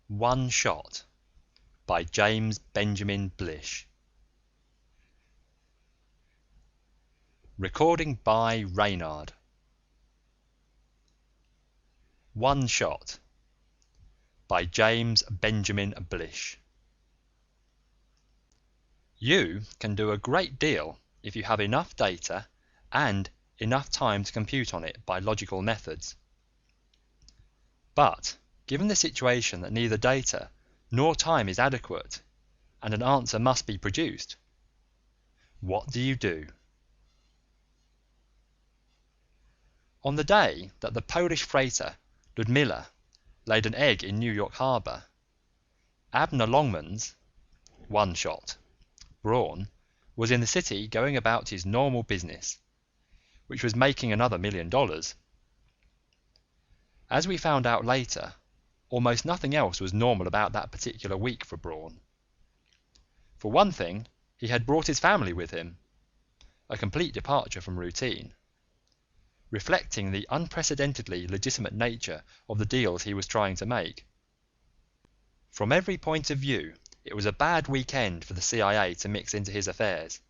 One Shot by James Benjamin Blish. Recording by Reynard. One Shot by James Benjamin Blish. You can do a great deal if you have enough data and enough time to compute on it by logical methods. But given the situation that neither data nor time is adequate and an answer must be produced, what do you do? On the day that the Polish freighter Ludmilla laid an egg in New York Harbor, Abner Longman's One Shot brawn was in the city going about his normal business, which was making another $1 million. As we found out later, almost nothing else was normal about that particular week for Braun. For one thing, he had brought his family with him, a complete departure from routine, reflecting the unprecedentedly legitimate nature of the deals he was trying to make. From every point of view, it was a bad weekend for the CIA to mix into his affairs,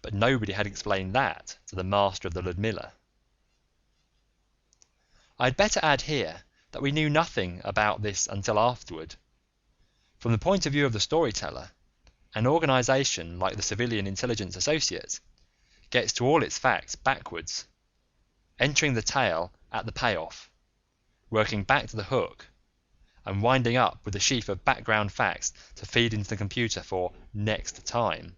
but nobody had explained that to the master of the Ludmilla. I'd better add here that we knew nothing about this until afterward. From the point of view of the storyteller, an organization like the Civilian Intelligence Associate gets to all its facts backwards, entering the tale at the payoff, working back to the hook, and winding up with a sheaf of background facts to feed into the computer for next time.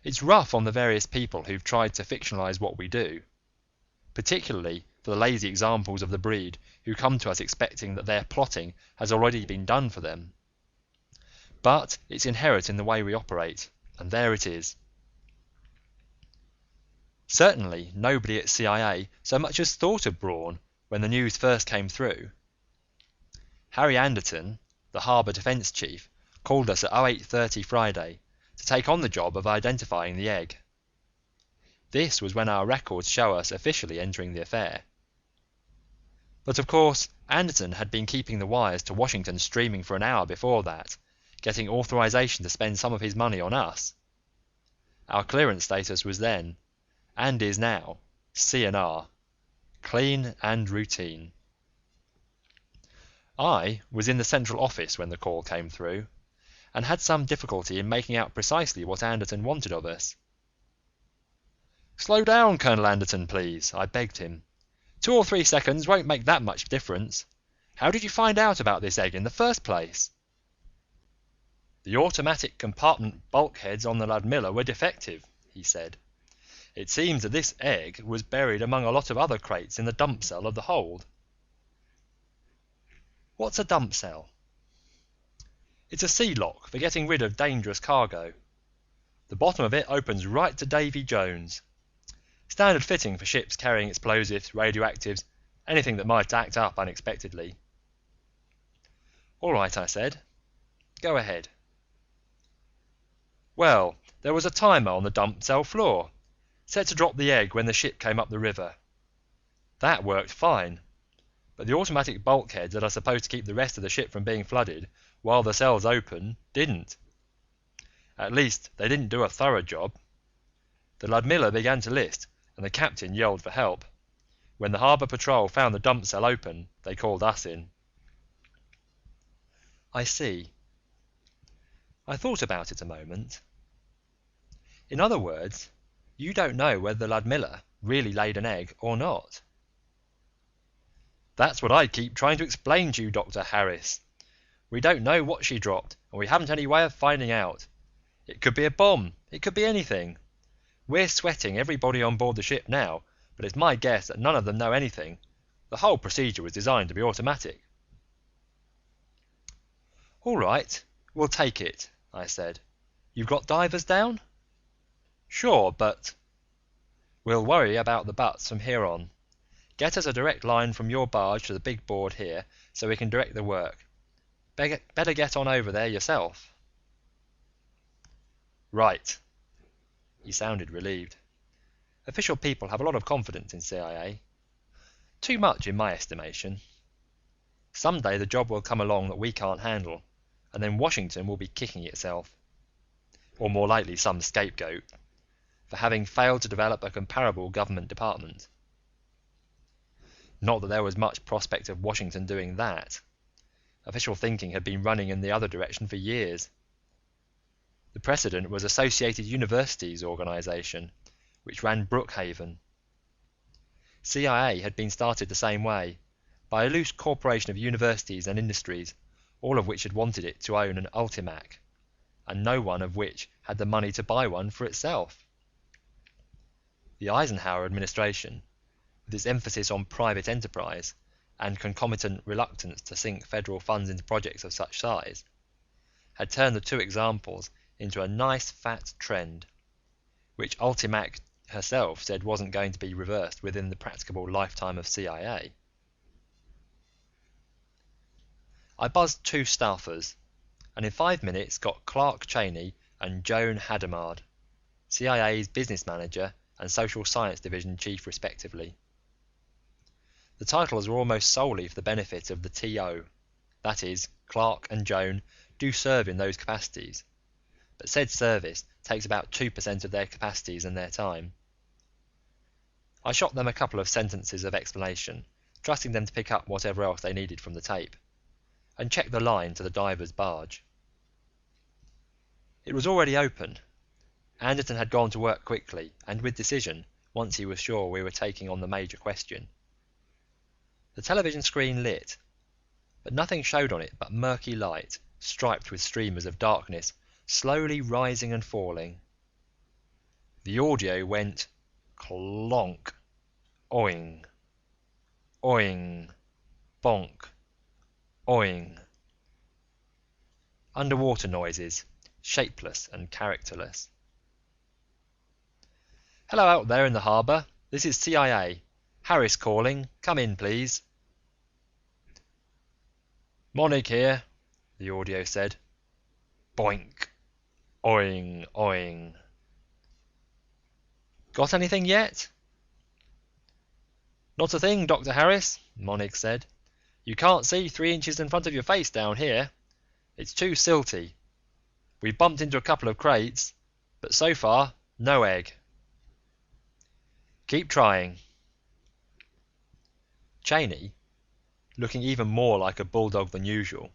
It's rough on the various people who've tried to fictionalize what we do, particularly for the lazy examples of the breed who come to us expecting that their plotting has already been done for them. But it's inherent in the way we operate, and there it is. Certainly nobody at CIA so much as thought of Braun when the news first came through. Harry Anderton, the Harbour Defence Chief, called us at 08:30 Friday to take on the job of identifying the egg. This was when our records show us officially entering the affair. But of course, Anderton had been keeping the wires to Washington streaming for an hour before that, getting authorization to spend some of his money on us. Our clearance status was then, and is now, C&R, clean and routine. I was in the central office when the call came through, and had some difficulty in making out precisely what Anderton wanted of us. "Slow down, Colonel Anderton, please," I begged him. 2 or 3 seconds won't make that much difference. How did you find out about this egg in the first place?" "The automatic compartment bulkheads on the Ludmilla were defective," he said. "It seems that this egg was buried among a lot of other crates in the dump cell of the hold." "What's a dump cell?" "It's a sea lock for getting rid of dangerous cargo. The bottom of it opens right to Davy Jones. Standard fitting for ships carrying explosives, radioactives, anything that might act up unexpectedly." "All right," I said. "Go ahead." "Well, there was a timer on the dump cell floor, set to drop the egg when the ship came up the river. That worked fine, but the automatic bulkheads that are supposed to keep the rest of the ship from being flooded while the cell's open didn't. At least, they didn't do a thorough job. The Ludmilla began to list, and the captain yelled for help. When the harbour patrol found the dump cell open, they called us in." "I see." I thought about it a moment. "In other words, you don't know whether the Ludmilla really laid an egg or not." "That's what I keep trying to explain to you, Dr. Harris. We don't know what she dropped, and we haven't any way of finding out. It could be a bomb, it could be anything. We're sweating everybody on board the ship now, but it's my guess that none of them know anything. The whole procedure was designed to be automatic." "All right, we'll take it," I said. "You've got divers down?" "Sure, but—" "We'll worry about the buts from here on. Get us a direct line from your barge to the big board here so we can direct the work. Better get on over there yourself." "Right." He sounded relieved. Official people have a lot of confidence in CIA. Too much in my estimation. Someday the job will come along that we can't handle, and then Washington will be kicking itself, or more likely some scapegoat, for having failed to develop a comparable government department. Not that there was much prospect of Washington doing that. Official thinking had been running in the other direction for years. The precedent was Associated Universities Organization, which ran Brookhaven. CIA had been started the same way, by a loose corporation of universities and industries, all of which had wanted it to own an Ultimac, and no one of which had the money to buy one for itself. The Eisenhower administration, with its emphasis on private enterprise and concomitant reluctance to sink federal funds into projects of such size, had turned the two examples into a nice fat trend, which Ultimac herself said wasn't going to be reversed within the practicable lifetime of CIA. I buzzed 2 staffers, and in 5 minutes got Clark Cheney and Joan Hadamard, CIA's business manager and social science division chief respectively. The titles were almost solely for the benefit of the TO, that is, Clark and Joan do serve in those capacities, but said service takes about 2% of their capacities and their time. I shot them a couple of sentences of explanation, trusting them to pick up whatever else they needed from the tape, and checked the line to the diver's barge. It was already open. Anderton had gone to work quickly and with decision once he was sure we were taking on the major question. The television screen lit, but nothing showed on it but murky light striped with streamers of darkness slowly rising and falling. The audio went clonk, oing, oing, bonk, oing. Underwater noises, shapeless and characterless. "Hello out there in the harbour, this is CIA. Harris calling, come in please." "Monig here," the audio said. Boink, oing, oing. "Got anything yet?" "Not a thing, Dr. Harris," Monig said. "You can't see 3 inches in front of your face down here. It's too silty. We bumped into a couple of crates, but so far, no egg." "Keep trying." Cheney, looking even more like a bulldog than usual,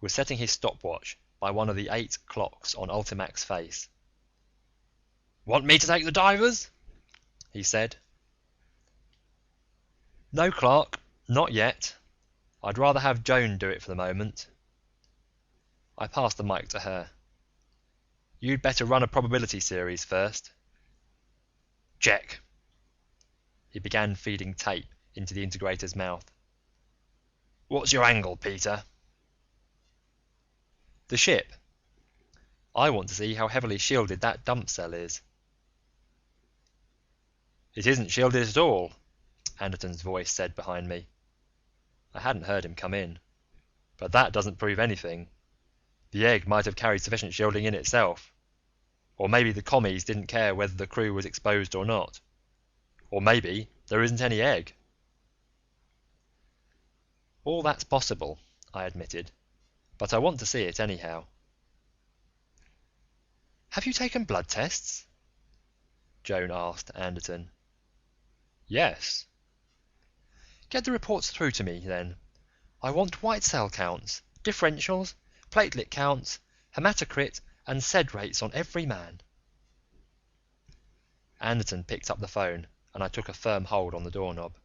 was setting his stopwatch by one of the 8 clocks on Ultimac's face. "Want me to take the divers?" he said. "No, Clark, not yet. I'd rather have Joan do it for the moment." I passed the mic to her. "You'd better run a probability series first." "Check." He began feeding tape into the integrator's mouth. "What's your angle, Peter?" "The ship. I want to see how heavily shielded that dump cell is." "It isn't shielded at all," Anderton's voice said behind me. I hadn't heard him come in, but that doesn't prove anything. The egg might have carried sufficient shielding in itself. Or maybe the commies didn't care whether the crew was exposed or not. Or maybe there isn't any egg. "All that's possible," I admitted, "but I want to see it anyhow." "Have you taken blood tests?" Joan asked Anderton. "Yes." "Get the reports through to me, then. I want white cell counts, differentials, platelet counts, hematocrit and SED rates on every man." Anderton picked up the phone and I took a firm hold on the doorknob.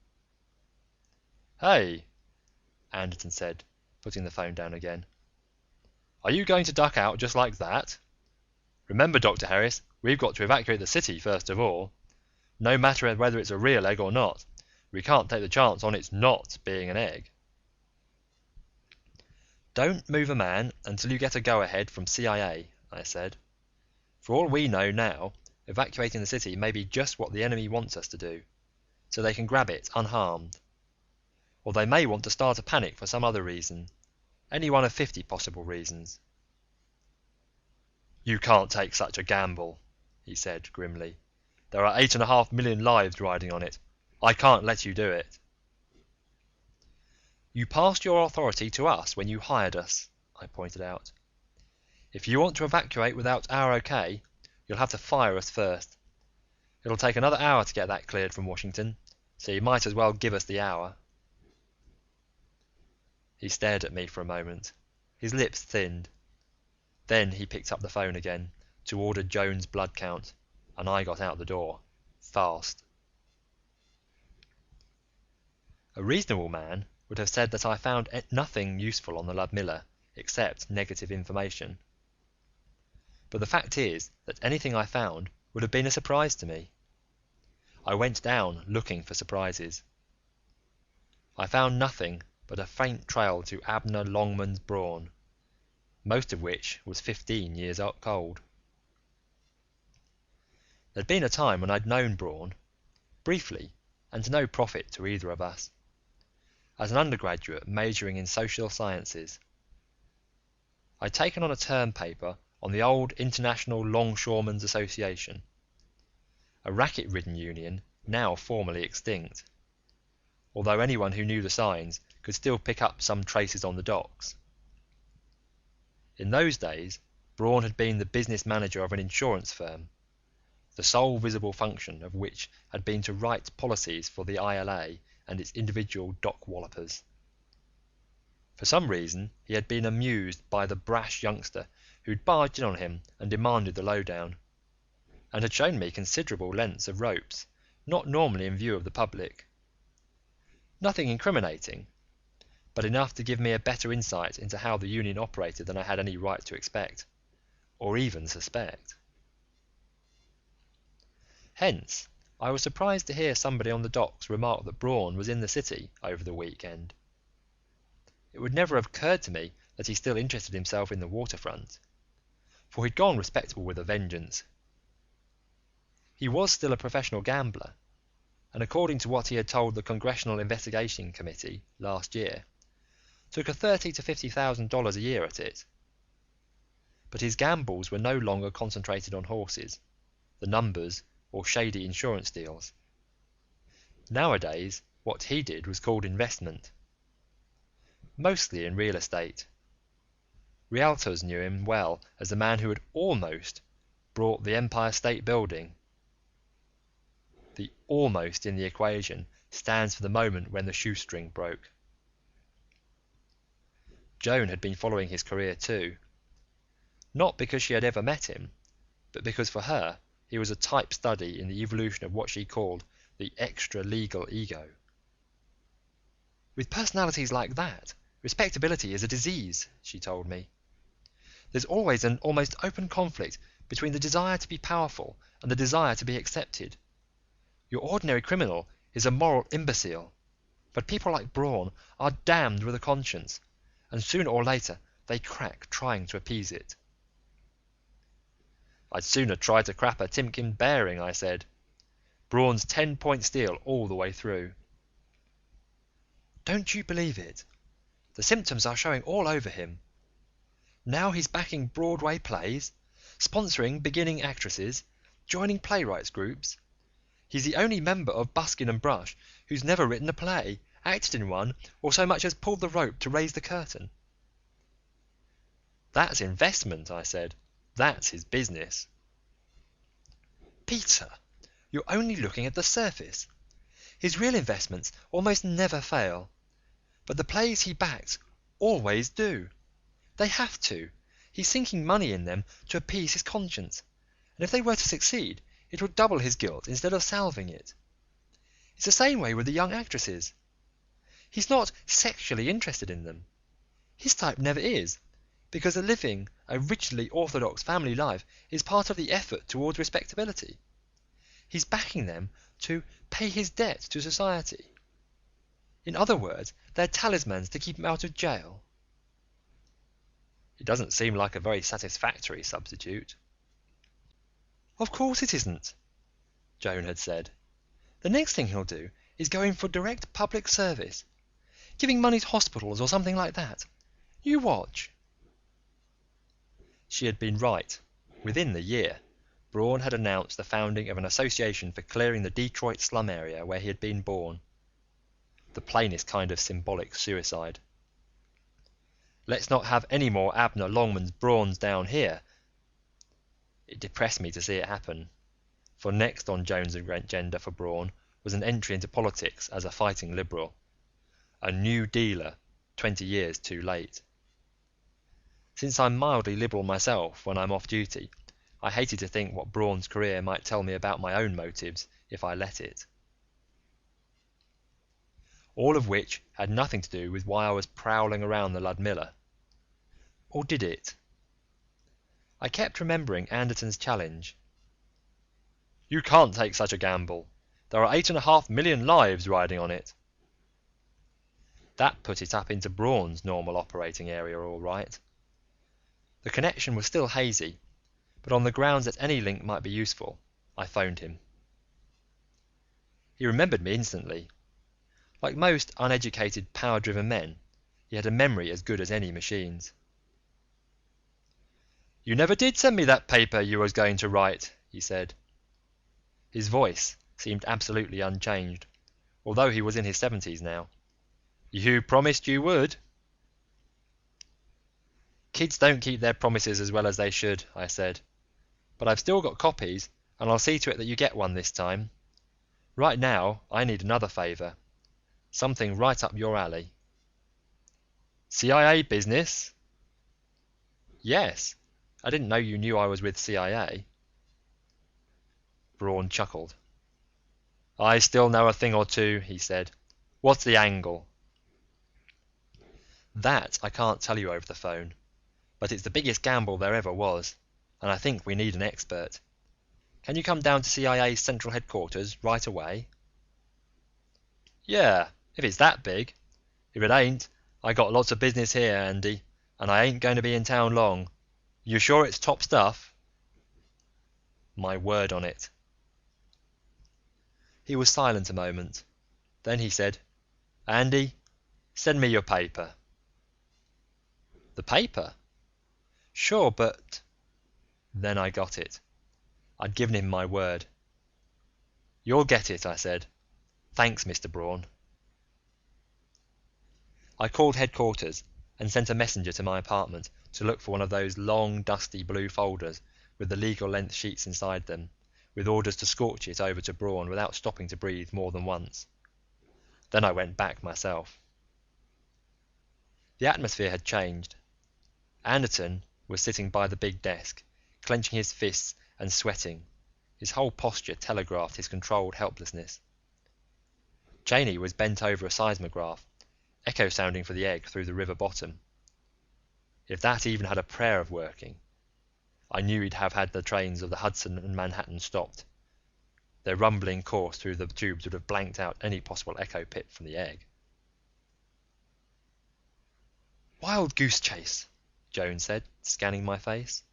"Hey," Anderton said, putting the phone down again. "Are you going to duck out just like that? Remember, Dr. Harris, we've got to evacuate the city first of all. No matter whether it's a real egg or not, we can't take the chance on its not being an egg." "Don't move a man until you get a go-ahead from CIA," I said. "For all we know now, evacuating the city may be just what the enemy wants us to do, so they can grab it unharmed. Or they may want to start a panic for some other reason, any one of 50 possible reasons." "You can't take such a gamble," he said grimly. "There are 8.5 million lives riding on it. I can't let you do it." You passed your authority to us when you hired us, I pointed out. If you want to evacuate without our okay, you'll have to fire us first. It'll take another hour to get that cleared from Washington, so you might as well give us the hour. He stared at me for a moment, his lips thinned. Then he picked up the phone again to order Joan's blood count, and I got out the door, fast. A reasonable man would have said that I found nothing useful on the Ludmilla except negative information. But the fact is that anything I found would have been a surprise to me. I went down looking for surprises. I found nothing but a faint trail to Abner Longman's brawn, most of which was 15 years old. There'd been a time when I'd known Braun, briefly, and to no profit to either of us, as an undergraduate majoring in social sciences. I'd taken on a term paper on the old International Longshoremen's Association, a racket-ridden union now formally extinct, although anyone who knew the signs could still pick up some traces on the docks. In those days, Braun had been the business manager of an insurance firm, the sole visible function of which had been to write policies for the ILA and its individual dock wallopers. For some reason, he had been amused by the brash youngster who'd barged in on him and demanded the lowdown, and had shown me considerable lengths of ropes not normally in view of the public. Nothing incriminating, but enough to give me a better insight into how the union operated than I had any right to expect, or even suspect. Hence, I was surprised to hear somebody on the docks remark that Braun was in the city over the weekend. It would never have occurred to me that he still interested himself in the waterfront, for he'd gone respectable with a vengeance. He was still a professional gambler, and according to what he had told the Congressional Investigation Committee last year, took a $30,000 to $50,000 a year at it. But his gambles were no longer concentrated on horses, the numbers, or shady insurance deals. Nowadays, what he did was called investment, mostly in real estate. Realtors knew him well as the man who had almost bought the Empire State Building. The almost in the equation stands for the moment when the shoestring broke. Joan had been following his career too, not because she had ever met him, but because for her he was a type study in the evolution of what she called the extra-legal ego. With personalities like that, respectability is a disease, she told me. There's always an almost open conflict between the desire to be powerful and the desire to be accepted. Your ordinary criminal is a moral imbecile, but people like Braun are damned with a conscience, and sooner or later they crack trying to appease it. I'd sooner try to crap a Timken bearing, I said. Braun's 10-point steel all the way through. Don't you believe it? The symptoms are showing all over him. Now he's backing Broadway plays, sponsoring beginning actresses, joining playwrights groups. He's the only member of Buskin and Brush who's never written a play, acted in one, or so much as pulled the rope to raise the curtain. That's investment, I said. That's his business. Peter, you're only looking at the surface. His real investments almost never fail, but the plays he backs always do. They have to. He's sinking money in them to appease his conscience, and if they were to succeed, it would double his guilt instead of salving it. It's the same way with the young actresses. He's not sexually interested in them. His type never is, because living a rigidly orthodox family life is part of the effort towards respectability. He's backing them to pay his debt to society. In other words, they're talismans to keep him out of jail. It doesn't seem like a very satisfactory substitute. Of course it isn't, Joan had said. The next thing he'll do is go in for direct public service, giving money to hospitals or something like that. You watch. She had been right. Within the year, Braun had announced the founding of an association for clearing the Detroit slum area where he had been born. the plainest kind of symbolic suicide. Let's not have any more Abner Longman's brawns down here. It depressed me to see it happen, for next on Jones' agenda for Braun was an entry into politics as a fighting Liberal, a New Dealer 20 years too late. Since I'm mildly liberal myself when I'm off duty, I hated to think what Braun's career might tell me about my own motives if I let it. All of which had nothing to do with why I was prowling around the Ludmilla. Or did it? I kept remembering Anderton's challenge. You can't take such a gamble. There are 8.5 million lives riding on it. That put it up into Braun's normal operating area, all right. The connection was still hazy, but on the grounds that any link might be useful, I phoned him. He remembered me instantly. Like most uneducated, power-driven men, he had a memory as good as any machine's. You never did send me that paper you was going to write, he said. His voice seemed absolutely unchanged, although he was in his 70s now. You promised you would. Kids don't keep their promises as well as they should, I said, but I've still got copies, and I'll see to it that you get one this time. Right now, I need another favour. Something right up your alley. CIA business? Yes, I didn't know you knew I was with CIA. Braun chuckled. I still know a thing or two, he said. What's the angle? That I can't tell you over the phone, but it's the biggest gamble there ever was, and I think we need an expert. Can you come down to CIA's central headquarters right away? Yeah, if it's that big. If it ain't, I got lots of business here, Andy, and I ain't going to be in town long. You sure it's top stuff? My word on it. He was silent a moment. Then he said, Andy, send me your paper. The paper? Sure, but... Then I got it. I'd given him my word. You'll get it, I said. Thanks, Mr. Braun. I called headquarters and sent a messenger to my apartment to look for one of those long, dusty blue folders with the legal length sheets inside them, with orders to scorch it over to Braun without stopping to breathe more than once. Then I went back myself. The atmosphere had changed. Anderton was sitting by the big desk, clenching his fists and sweating. His whole posture telegraphed his controlled helplessness. Cheney was bent over a seismograph, echo sounding for the egg through the river bottom. If that even had a prayer of working, I knew he'd have had the trains of the Hudson and Manhattan stopped. Their rumbling course through the tubes would have blanked out any possible echo pit from the egg. Wild goose chase, Jones said, scanning my face.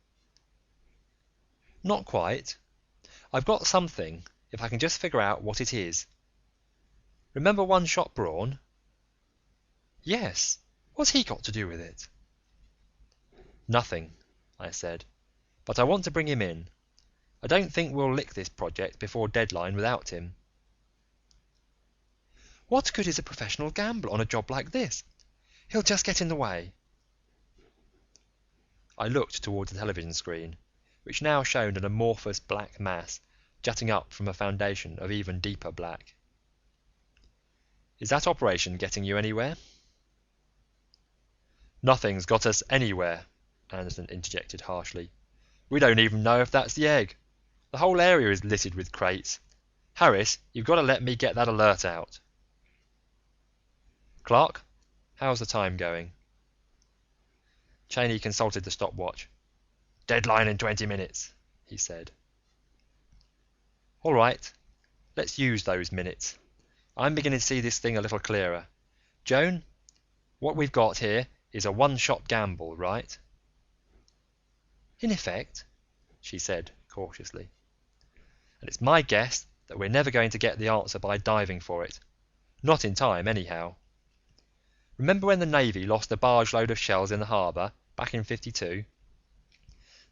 Not quite. I've got something, if I can just figure out what it is. Remember One-Shot Braun? Yes. What's he got to do with it? Nothing, I said, but I want to bring him in. I don't think we'll lick this project before deadline without him. What good is a professional gambler on a job like this? He'll just get in the way. I looked towards the television screen, which now showed an amorphous black mass jutting up from a foundation of even deeper black. Is that operation getting you anywhere? Nothing's got us anywhere, Anderson interjected harshly. We don't even know if that's the egg. The whole area is littered with crates. Harris, you've got to let me get that alert out. Clark, how's the time going? Cheney consulted the stopwatch. Deadline in 20 minutes, he said. All right, let's use those minutes. I'm beginning to see this thing a little clearer. Joan, what we've got here is a one-shot gamble, right? In effect, she said cautiously. And it's my guess that we're never going to get the answer by diving for it. Not in time, anyhow. Remember when the Navy lost a barge load of shells in the harbour back in '52?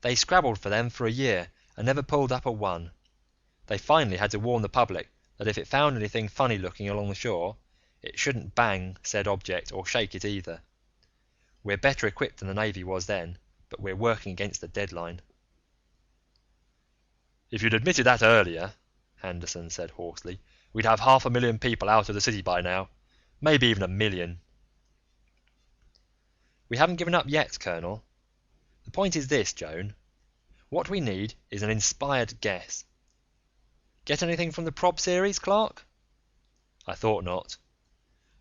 They scrabbled for them for a year and never pulled up a one. They finally had to warn the public that if it found anything funny looking along the shore, it shouldn't bang said object or shake it either. We're better equipped than the Navy was then, but we're working against a deadline." "If you'd admitted that earlier," Henderson said hoarsely, "we'd have 500,000 people out of the city by now. Maybe even 1,000,000. "We haven't given up yet, Colonel. The point is this, Joan. What we need is an inspired guess. Get anything from the Prob series, Clark?" "I thought not.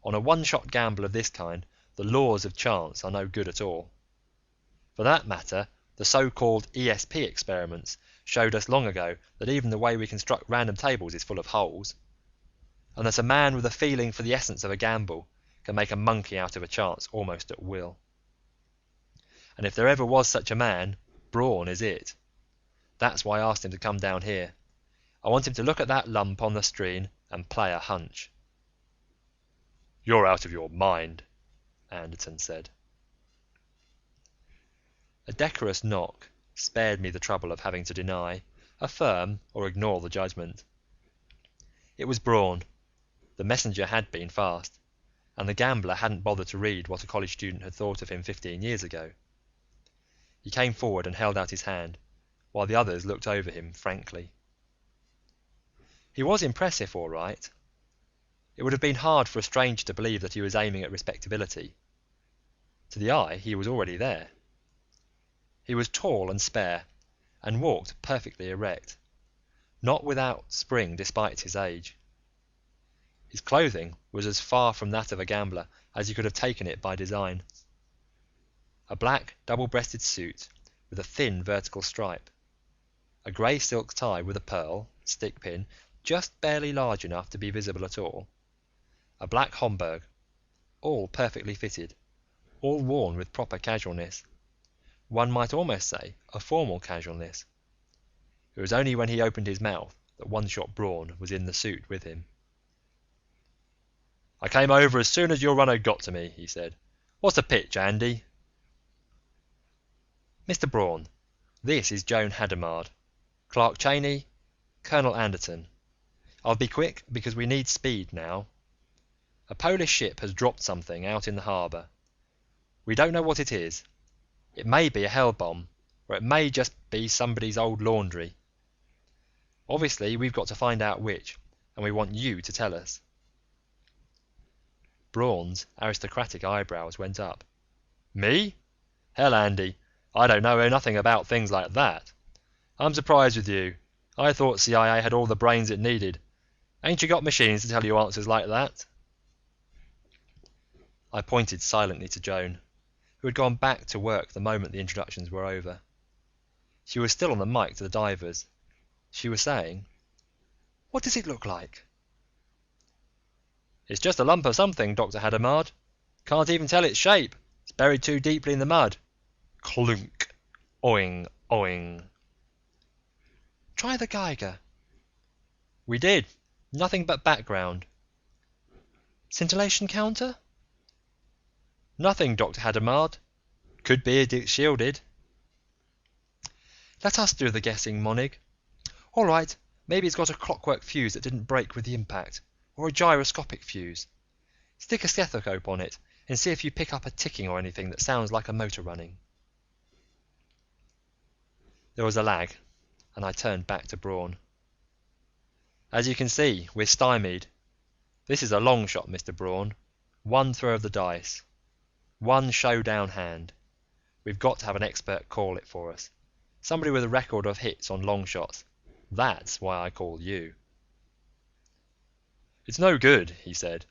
On a one-shot gamble of this kind, the laws of chance are no good at all. For that matter, the so-called ESP experiments showed us long ago that even the way we construct random tables is full of holes, and that a man with a feeling for the essence of a gamble can make a monkey out of a chance almost at will. And if there ever was such a man, Braun is it. That's why I asked him to come down here. I want him to look at that lump on the screen and play a hunch." "You're out of your mind," Anderton said. A decorous knock spared me the trouble of having to deny, affirm, or ignore the judgment. It was Braun. The messenger had been fast, and the gambler hadn't bothered to read what a college student had thought of him 15 years ago. He came forward and held out his hand, while the others looked over him frankly. He was impressive, all right. It would have been hard for a stranger to believe that he was aiming at respectability. To the eye, he was already there. He was tall and spare, and walked perfectly erect, not without spring despite his age. His clothing was as far from that of a gambler as you could have taken it by design. A black double-breasted suit with a thin vertical stripe, a grey silk tie with a pearl stick pin just barely large enough to be visible at all, a black Homburg, all perfectly fitted, all worn with proper casualness. One might almost say a formal casualness. It was only when he opened his mouth that One-Shot Braun was in the suit with him. "I came over as soon as your runner got to me," he said. "What's the pitch, Andy?" "Mr. Braun, this is Joan Hadamard, Clark Cheney, Colonel Anderton. I'll be quick because we need speed now. A Polish ship has dropped something out in the harbour. We don't know what it is. It may be a hell bomb, or it may just be somebody's old laundry. Obviously, we've got to find out which, and we want you to tell us." Braun's aristocratic eyebrows went up. "Me? Hell, Andy, I don't know nothing about things like that. I'm surprised with you. I thought CIA had all the brains it needed. Ain't you got machines to tell you answers like that?" I pointed silently to Joan, who had gone back to work the moment the introductions were over. She was still on the mic to the divers. She was saying, "What does it look like?" "It's just a lump of something, Dr. Hadamard. Can't even tell its shape. It's buried too deeply in the mud." Clunk. Oing, oing. "Try the Geiger." "We did. Nothing but background." "Scintillation counter?" "Nothing, Dr. Hadamard. Could be it's shielded." "Let us do the guessing, Monig. All right, maybe it's got a clockwork fuse that didn't break with the impact, or a gyroscopic fuse. Stick a stethoscope on it and see if you pick up a ticking or anything that sounds like a motor running." There was a lag, and I turned back to Braun. "As you can see, we're stymied. This is a long shot, Mr. Braun. One throw of the dice. One showdown hand. We've got to have an expert call it for us. Somebody with a record of hits on long shots. That's why I called you." "It's no good," he said.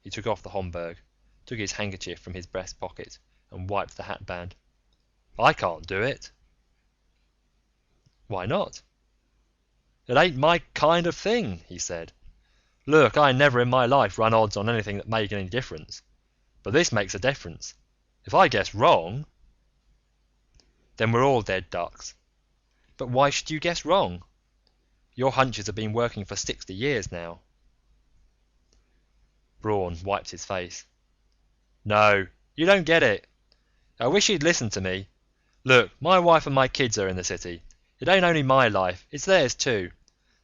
He took off the Homburg, took his handkerchief from his breast pocket, and wiped the hatband. "I can't do it." "Why not?" "It ain't my kind of thing," he said. "Look, I never in my life run odds on anything that make any difference. But this makes a difference. If I guess wrong..." "Then we're all dead ducks. But why should you guess wrong? Your hunches have been working for 60 years now." Braun wiped his face. "No, you don't get it. I wish you'd listened to me. Look, my wife and my kids are in the city. It ain't only my life, it's theirs too.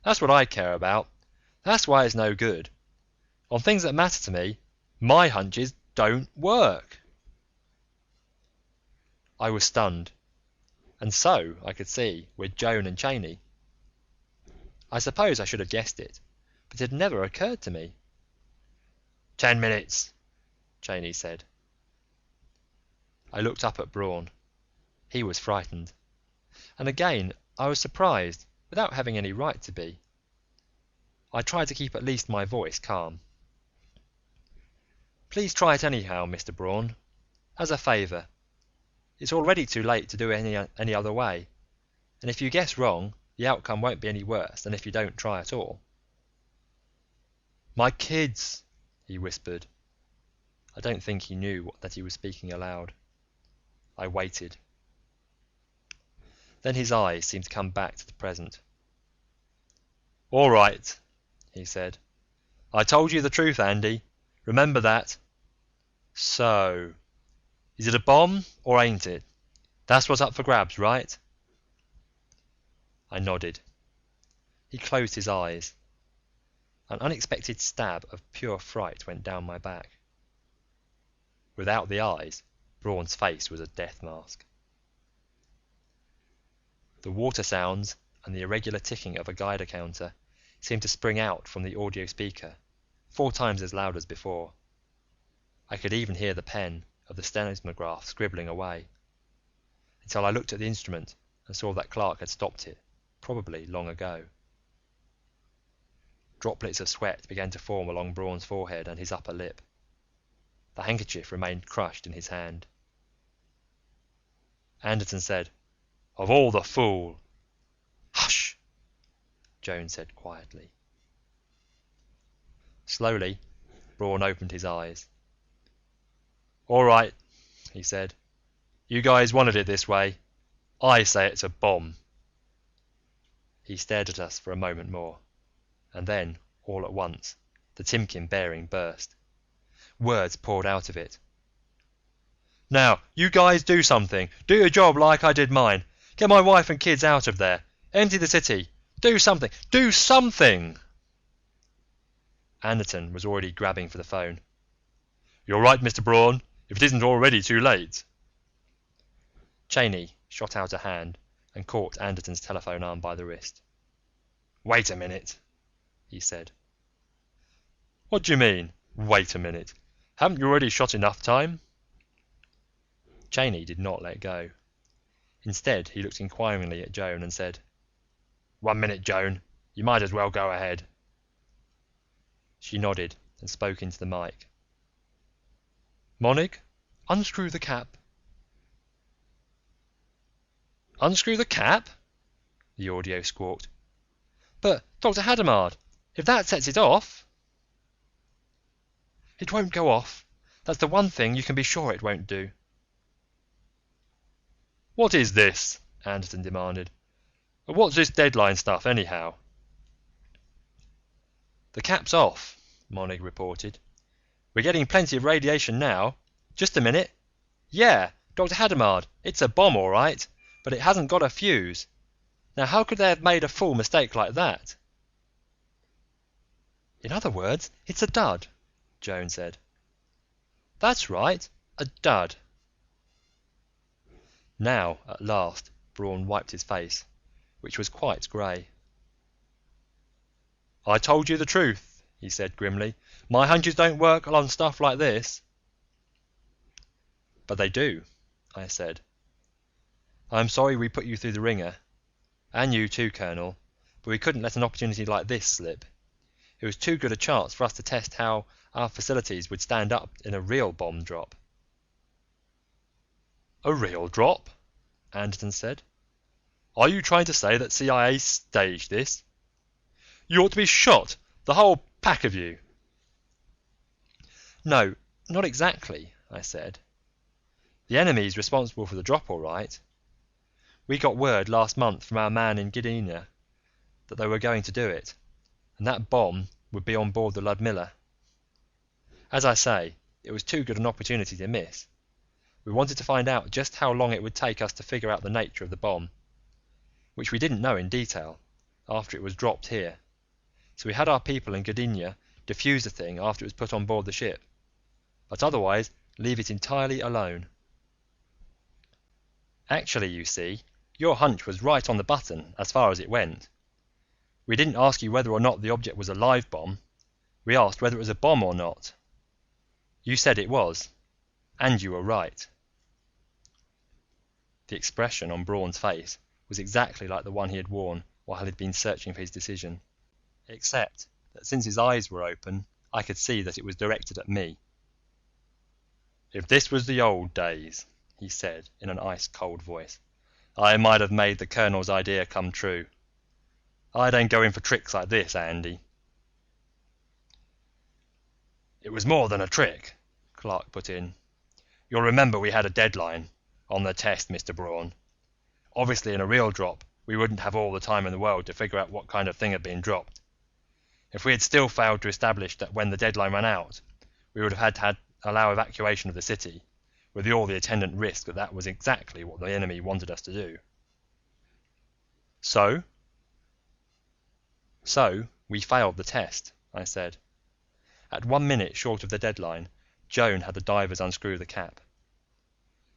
That's what I care about. That's why it's no good. On things that matter to me, My hunches don't work. I was stunned, and so, I could see, were Joan and Cheney. I suppose I should have guessed it, but it had never occurred to me. 10 minutes, Cheney said. I looked up at Braun. He was frightened, and again I was surprised without having any right to be. I tried to keep at least my voice calm. Please try it anyhow, Mr. Braun, as a favour. It's already too late to do it any other way, and if you guess wrong, the outcome won't be any worse than if you don't try at all. My kids, he whispered. I don't think he knew that he was speaking aloud. I waited. Then his eyes seemed to come back to the present. All right, he said. I told you the truth, Andy. Remember that. So, is it a bomb or ain't it? That's what's up for grabs, right? I nodded. He closed his eyes. An unexpected stab of pure fright went down my back. Without the eyes, Braun's face was a death mask. The water sounds and the irregular ticking of a Geiger counter seemed to spring out from the audio speaker, 4 times as loud as before. I could even hear the pen of the seismograph scribbling away, until I looked at the instrument and saw that Clark had stopped it, probably long ago. Droplets of sweat began to form along Braun's forehead and his upper lip. The handkerchief remained crushed in his hand. Anderton said, "Of all the fool!" "Hush!" Joan said quietly. Slowly, Braun opened his eyes. "All right," he said. "You guys wanted it this way. I say it's a bomb." He stared at us for a moment more, and then, all at once, the Timkin bearing burst. Words poured out of it. "Now, you guys do something. Do your job like I did mine. Get my wife and kids out of there. Empty the city. Do something. Do something!" Anderton was already grabbing for the phone. "You're right, Mr. Braun, if it isn't already too late." Cheney shot out a hand and caught Anderton's telephone arm by the wrist. "Wait a minute," he said. "What do you mean, wait a minute? Haven't you already shot enough time?" Cheney did not let go. Instead, he looked inquiringly at Joan and said, "1 minute, Joan. You might as well go ahead." She nodded and spoke into the mic. "Monig, unscrew the cap." "Unscrew the cap?" the audio squawked. "But, Dr. Hadamard, if that sets it off..." "It won't go off. That's the one thing you can be sure it won't do." "What is this?" Anderton demanded. "What's this deadline stuff, anyhow?" "The cap's off," Monig reported. "We're getting plenty of radiation now. Just a minute. Yeah, Dr. Hadamard, it's a bomb all right, but it hasn't got a fuse. Now how could they have made a fool mistake like that?" "In other words, it's a dud," Joan said. "That's right, a dud." Now, at last, Braun wiped his face, which was quite grey. "I told you the truth," he said grimly. "My hunches don't work on stuff like this." "But they do," I said. "I'm sorry we put you through the ringer. And you too, Colonel, but we couldn't let an opportunity like this slip. It was too good a chance for us to test how our facilities would stand up in a real bomb drop." "A real drop?" Anderton said. "Are you trying to say that CIA staged this? You ought to be shot, the whole pack of you." "No, not exactly," I said. "The enemy's responsible for the drop, all right. We got word last month from our man in Gdynia that they were going to do it, and that bomb would be on board the Ludmilla. As I say, it was too good an opportunity to miss. We wanted to find out just how long it would take us to figure out the nature of the bomb, which we didn't know in detail after it was dropped here, so we had our people in Gdynia defuse the thing after it was put on board the ship. but otherwise leave it entirely alone. Actually, you see, your hunch was right on the button as far as it went. We didn't ask you whether or not the object was a live bomb. We asked whether it was a bomb or not. You said it was, and you were right." The expression on Braun's face was exactly like the one he had worn while he had been searching for his decision, except that since his eyes were open, I could see that it was directed at me. "If this was the old days," he said in an ice-cold voice, "I might have made the Colonel's idea come true. I don't go in for tricks like this, Andy." "It was more than a trick," Clark put in. "You'll remember we had a deadline on the test, Mr. Braun. Obviously, in a real drop, we wouldn't have all the time in the world to figure out what kind of thing had been dropped. If we had still failed to establish that when the deadline ran out, we would have had to allow evacuation of the city, with all the attendant risk that that was exactly what the enemy wanted us to do." "So?" "So, we failed the test," I said. "At 1 minute short of the deadline, Joan had the divers unscrew the cap.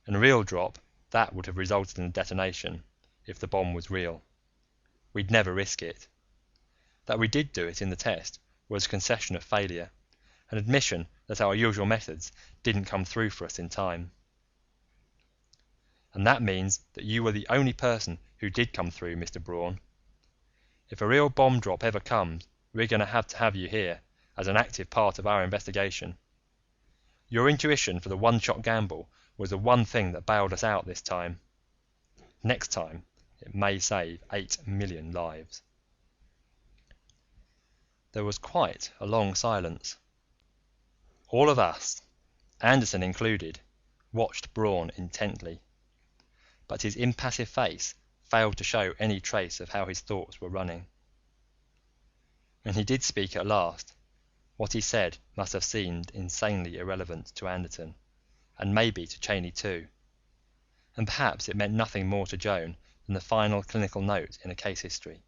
In a real drop, that would have resulted in a detonation, if the bomb was real. We'd never risk it. That we did do it in the test was a concession of failure, an admission that our usual methods didn't come through for us in time. And that means that you were the only person who did come through, Mr. Braun. If a real bomb drop ever comes, we're going to have you here as an active part of our investigation. Your intuition for the one-shot gamble was the one thing that bailed us out this time. Next time, it may save 8 million lives." There was quite a long silence. All of us, Anderton included, watched Braun intently, but his impassive face failed to show any trace of how his thoughts were running. When he did speak at last, what he said must have seemed insanely irrelevant to Anderton, and maybe to Cheyney too, and perhaps it meant nothing more to Joan than the final clinical note in a case history.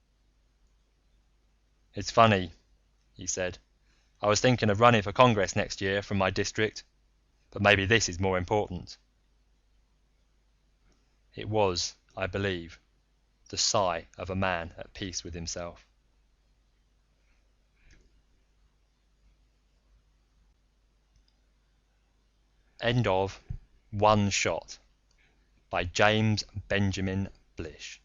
"It's funny," he said. "I was thinking of running for Congress next year from my district, but maybe this is more important." It was, I believe, the sigh of a man at peace with himself. End of One Shot by James Benjamin Blish.